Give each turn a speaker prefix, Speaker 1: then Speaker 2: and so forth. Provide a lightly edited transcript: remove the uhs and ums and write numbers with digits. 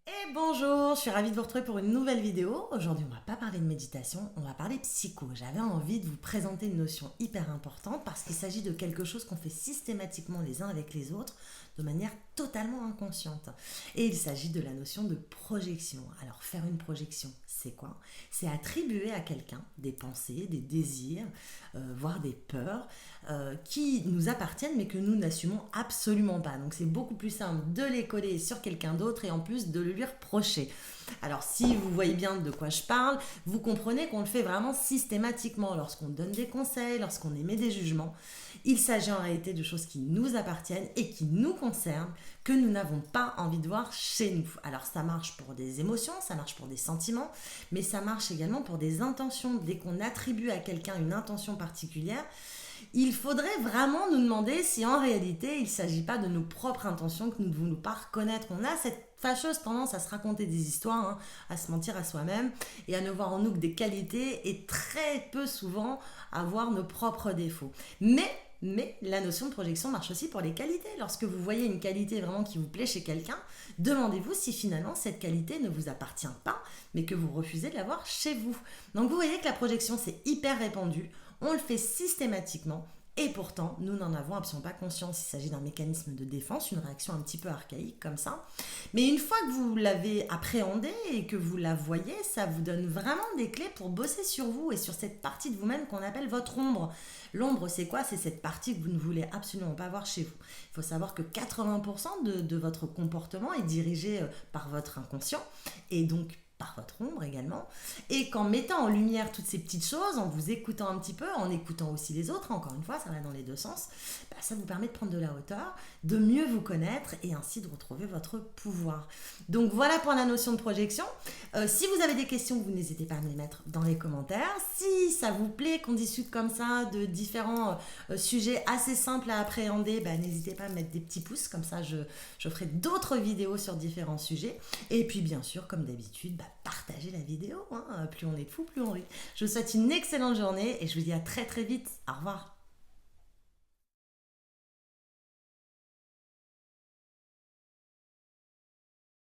Speaker 1: Et bonjour, je suis ravie de vous retrouver pour une nouvelle vidéo. Aujourd'hui, on va pas parler de méditation, on va parler psycho. J'avais envie de vous présenter une notion hyper importante parce qu'il s'agit de quelque chose qu'on fait systématiquement les uns avec les autres de manière totalement inconsciente. Et il s'agit de la notion de projection. Alors, faire une projection, c'est quoi? C'est attribuer à quelqu'un des pensées, des désirs, voire des peurs qui nous appartiennent mais que nous n'assumons absolument pas. Donc, c'est beaucoup plus simple de les coller sur quelqu'un d'autre et en plus de le lui reprocher. Alors si vous voyez bien de quoi je parle, vous comprenez qu'on le fait vraiment systématiquement lorsqu'on donne des conseils, lorsqu'on émet des jugements. Il s'agit en réalité de choses qui nous appartiennent et qui nous concernent, que nous n'avons pas envie de voir chez nous. Alors ça marche pour des émotions, ça marche pour des sentiments, mais ça marche également pour des intentions. Dès qu'on attribue à quelqu'un une intention particulière, il faudrait vraiment nous demander si en réalité il ne s'agit pas de nos propres intentions que nous ne voulons pas reconnaître. On a cette fâcheuse tendance à se raconter des histoires, à se mentir à soi-même et à ne voir en nous que des qualités et très peu souvent à voir nos propres défauts. Mais la notion de projection marche aussi pour les qualités. Lorsque vous voyez une qualité vraiment qui vous plaît chez quelqu'un, demandez-vous si finalement cette qualité ne vous appartient pas, mais que vous refusez de l'avoir chez vous. Donc vous voyez que la projection c'est hyper répandu, on le fait systématiquement et pourtant nous n'en avons absolument pas conscience. Il s'agit d'un mécanisme de défense, une réaction un petit peu archaïque comme ça. Mais une fois que vous l'avez appréhendé et que vous la voyez, ça vous donne vraiment des clés pour bosser sur vous et sur cette partie de vous-même qu'on appelle votre ombre. L'ombre, c'est quoi? C'est cette partie que vous ne voulez absolument pas voir chez vous. Il faut savoir que 80% de votre comportement est dirigé par votre inconscient et donc par votre ombre également, et qu'en mettant en lumière toutes ces petites choses, en vous écoutant un petit peu, en écoutant aussi les autres, encore une fois, ça va dans les deux sens, ça vous permet de prendre de la hauteur, de mieux vous connaître et ainsi de retrouver votre pouvoir. Donc voilà pour la notion de projection. Si vous avez des questions, vous n'hésitez pas à me les mettre dans les commentaires. Si ça vous plaît qu'on discute comme ça de différents sujets assez simples à appréhender, n'hésitez pas à mettre des petits pouces, comme ça je ferai d'autres vidéos sur différents sujets. Et puis bien sûr, comme d'habitude, partagez la vidéo, plus on est de fous, plus on rit. Je vous souhaite une excellente journée et je vous dis à très très vite. Au revoir.